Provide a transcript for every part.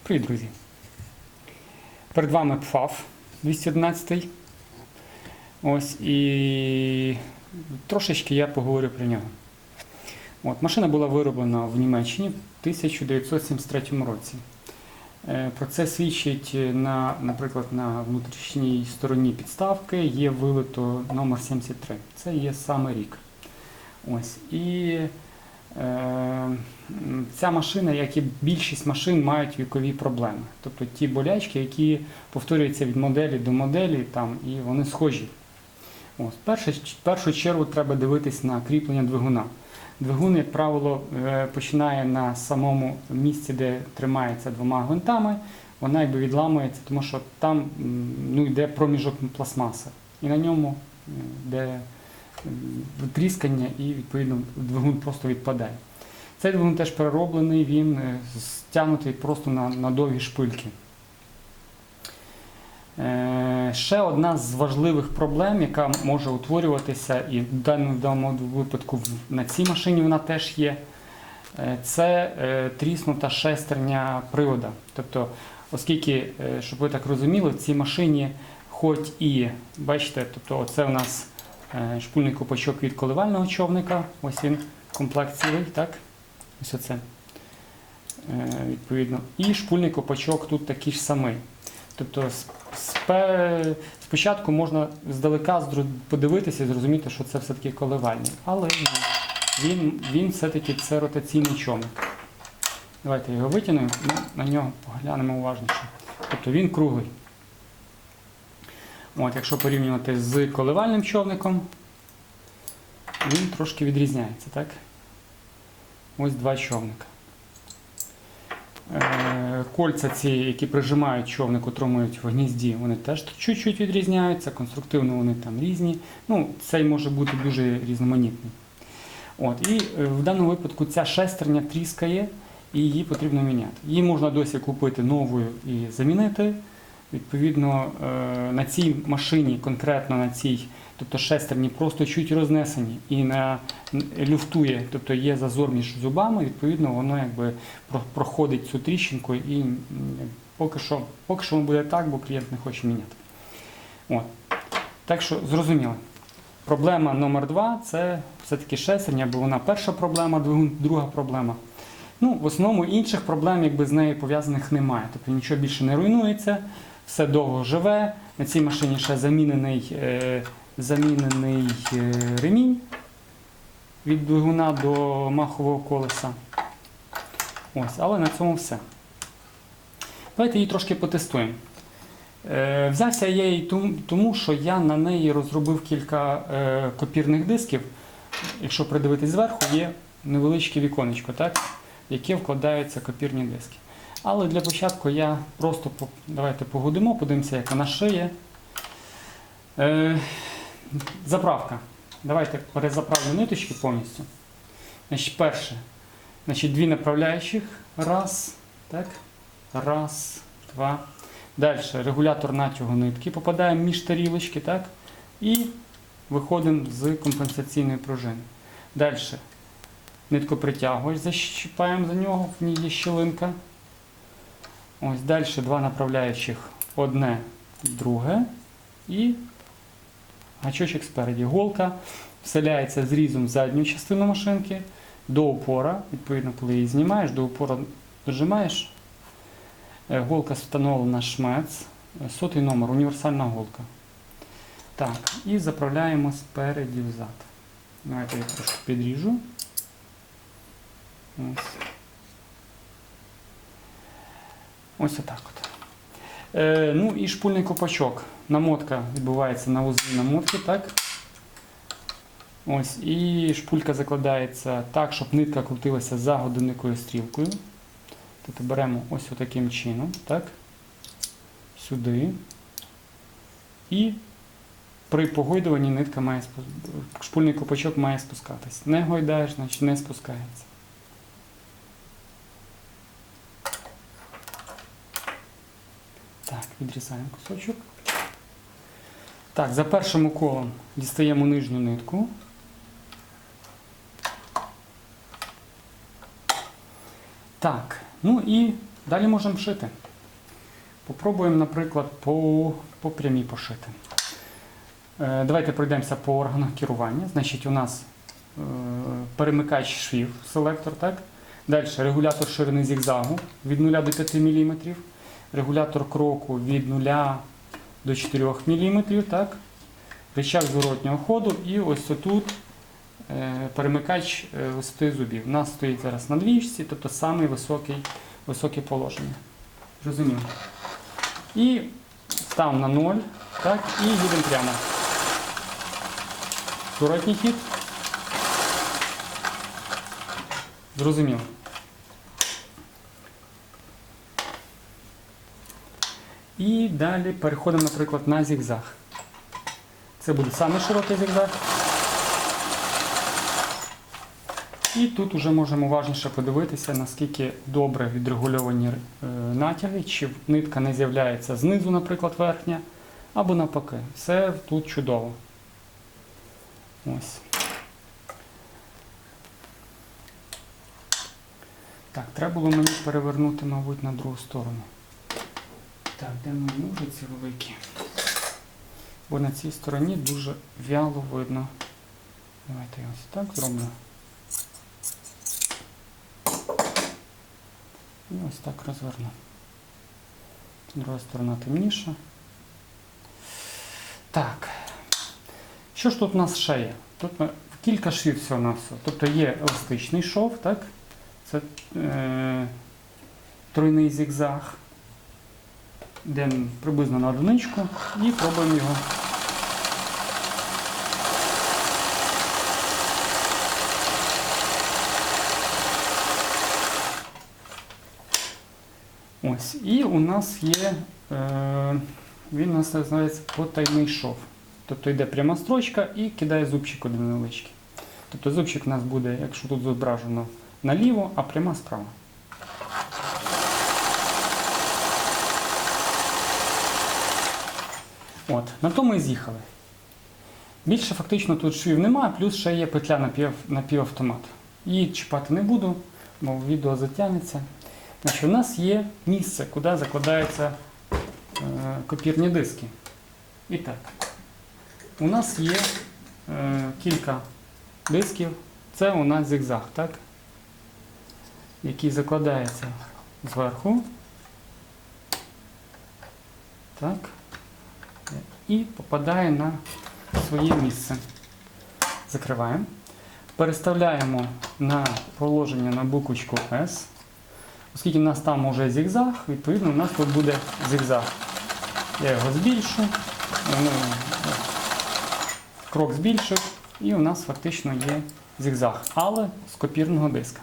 Привіт, друзі! Перед вами PFAF 211. Ось, і трошечки я поговорю про нього. Машина була вироблена в Німеччині в 1973 році. Про це свідчить, наприклад, на внутрішній стороні підставки є вилито номер 73. Це є саме рік. Ось, і ця машина, як і більшість машин, мають вікові проблеми. Тобто ті болячки, які повторюються від моделі до моделі, і вони схожі. В першу чергу треба дивитись на кріплення двигуна. Двигун, як правило, починає на самому місці, де тримається двома гвинтами, вона якби відламується, тому що там йде проміжок пластмаси. І на ньому йде тріскання і, відповідно, двигун просто відпадає. Цей двигун теж перероблений, він стягнутий просто на довгі шпильки. Ще одна з важливих проблем, яка може утворюватися, і в даному випадку на цій машині вона теж є, це тріснута шестерня привода. Тобто, оскільки, щоб ви так розуміли, в цій машині хоч і, бачите, тобто оце у нас шпульний ковпачок від коливального човника, ось він, комплект цілий, так? Ось оце, відповідно. І шпульний ковпачок тут такий ж самий. Тобто спочатку можна здалека подивитися і зрозуміти, що це все-таки коливальний. Але він все-таки це ротаційний човник. Давайте його витягнемо, на нього поглянемо уважніше. Тобто він круглий. Якщо порівнювати з коливальним човником, він трошки відрізняється, так? Ось два човника. Кольця ці, які прижимають човник, утримують в гнізді, вони теж чуть-чуть відрізняються, конструктивно вони там різні. Цей може бути дуже різноманітний. І в даному випадку ця шестерня тріскає і її потрібно міняти. Її можна досі купити новою і замінити. Відповідно, на цій машині, конкретно на цій, тобто шестерні просто чуть рознесені і люфтує, тобто є зазор між зубами, відповідно, воно якби проходить цю тріщинку і поки що воно буде так, бо клієнт не хоче міняти. Так що, зрозуміло. Проблема номер 2 – це все-таки шестерня, бо вона перша проблема, друга проблема. В основному інших проблем з нею пов'язаних немає, тобто нічого більше не руйнується, все довго живе. На цій машині ще замінений ремінь від двигуна до махового колеса. Але на цьому все. Давайте її трошки потестуємо. Взявся я її тому, що я на неї розробив кілька копірних дисків. Якщо придивитись зверху, є невеличке віконечко, так? В яке вкладаються копірні диски. Але для початку я просто, давайте погудимо, подивимося, як вона шиє. Заправка. Давайте перезаправлю ниточки повністю. Перше, дві направляючих. Раз, так, раз, два. Далі регулятор натягу нитки. Попадаємо між тарілочки, так, і виходимо з компенсаційної пружини. Далі. Ниткопритягувач, защіпаємо за нього, в ній є щілинка. Далі два направляючих, одне, друге. І гачочок спереді. Голка вселяється зрізом в задню частину машинки до упора. Відповідно, коли її знімаєш, до упора дожимаєш. Голка встановлена шмец. 100-й номер, універсальна голка. Так, і заправляємо спереді взад. Давайте я трошки підріжу. Ось отак от. І шпульний ковпачок. Намотка відбувається на вузлі намотки, так? І шпулька закладається так, щоб нитка крутилася за годинниковою стрілкою. Тобто беремо ось таким чином, так? Сюди. І при погойдуванні шпульний ковпачок має спускатись. Не гойдаєш, значить не спускається. Так, відрізаємо кусочок. Так, за першим уколом дістаємо нижню нитку. Так, і Далі можемо шити. Попробуємо, наприклад, по прямій пошити. Давайте пройдемося по органах керування. Значить, у нас перемикач швів, селектор, так? Далі регулятор ширини зігзагу від 0 до 5 мм, регулятор кроку від 0 до 4 мм, так? Рычаг зворотнього ходу і ось тут перемикач висоти зубів. У нас стоїть зараз на двічці, тобто саме високе положення. Розуміло. І став на 0, так, і їдемо прямо. Зворотній хід. Зрозуміло. І далі переходимо, наприклад, на зігзаг. Це буде самий широкий зігзаг. І тут вже можемо уважніше подивитися, наскільки добре відрегульовані натяги, чи нитка не з'являється знизу, наприклад, верхня, або навпаки. Все тут чудово. Ось. Так, треба було мені перевернути, мабуть, на другу сторону. Так, де мої ножиці великі? Бо на цій стороні дуже вяло видно. Давайте я ось так зроблю. І ось так розверну. Друга сторона темніша. Так. Що ж тут у нас ще є? Тут кілька швів всього на все. Тобто є еластичний шов, так? Це тройний зігзаг. Йдемо приблизно на одиничку і пробуємо його. Ось. І у нас є, він у нас називається потайний шов. Тобто йде пряма строчка і кидає зубчик один невеличкий. Тобто зубчик у нас буде, якщо тут зображено, наліво, а пряма справа. От, на тому і з'їхали. Більше фактично тут швів немає, плюс ще є петля напівавтомат. Її чіпати не буду, бо відео затягнеться. Значить, у нас є місце, куди закладаються копірні диски. І так, у нас є кілька дисків. Це у нас зигзаг, так? Який закладається зверху. Так. І попадає на своє місце. Закриваємо. Переставляємо на положення на буквочку S. Оскільки у нас там вже зигзаг, відповідно у нас тут буде зигзаг. Я його збільшу, крок збільшив, і у нас фактично є зигзаг, але з копірного диска.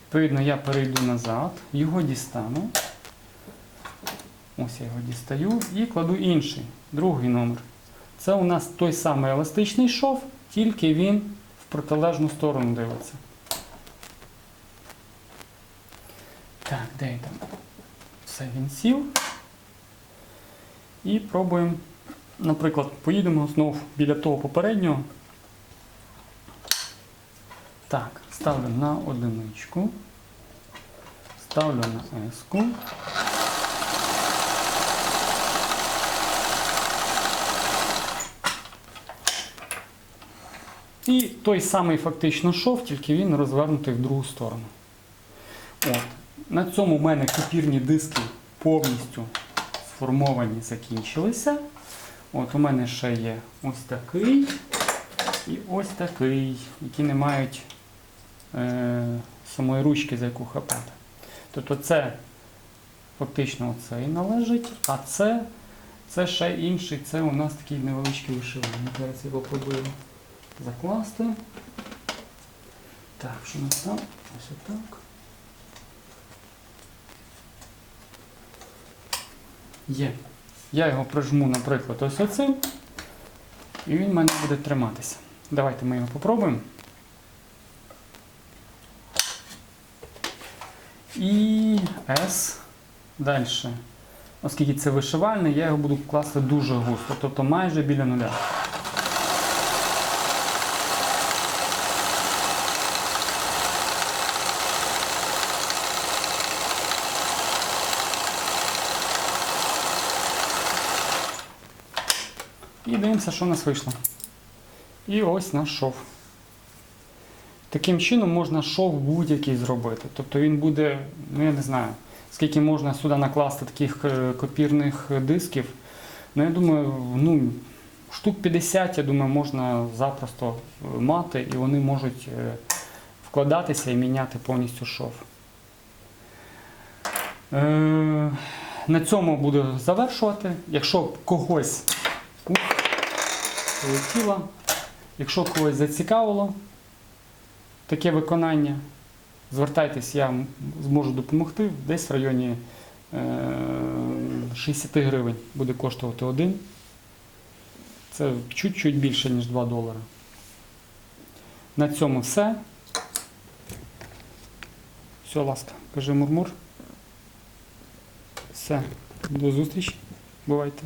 Відповідно, я перейду назад, його дістану. Ось я його дістаю і кладу інший, другий номер. Це у нас той самий еластичний шов, тільки він в протилежну сторону дивиться. Так, де там? Все, він сів. І пробуємо, наприклад, поїдемо знову біля того попереднього. Так, ставлю на одиничку, ставлю на S-ку. І той самий фактично шов, тільки він розвернутий в другу сторону. От. На цьому в мене копірні диски повністю сформовані, закінчилися. От у мене ще є ось такий і ось такий, які не мають самої ручки, за яку хапати. Тобто це фактично оцей належить, а це ще інший, це у нас такий невеличкий вишиваний. Зараз його попробую закласти. Так, що у нас там? Ось отак. Є. Я його прижму, наприклад, ось оцим, і він в мене буде триматися. Давайте ми його попробуємо. І S. Далі. Оскільки це вишивальний, я його буду класти дуже густо, тобто майже біля нуля. І дивимося, що в нас вийшло. І ось наш шов. Таким чином можна шов будь-який зробити. Тобто він буде, ну я не знаю, скільки можна сюди накласти таких копірних дисків. Ну я думаю, штук 50, я думаю, можна запросто мати, і вони можуть вкладатися і міняти повністю шов. На цьому буду завершувати. Якщо когось полетіло, якщо когось зацікавило таке виконання, звертайтесь, я зможу допомогти. Десь в районі 60 гривень буде коштувати один. Це чуть-чуть більше, ніж $2. На цьому все. Все, ласка, кажи мурмур. Все, до зустрічі. Бувайте.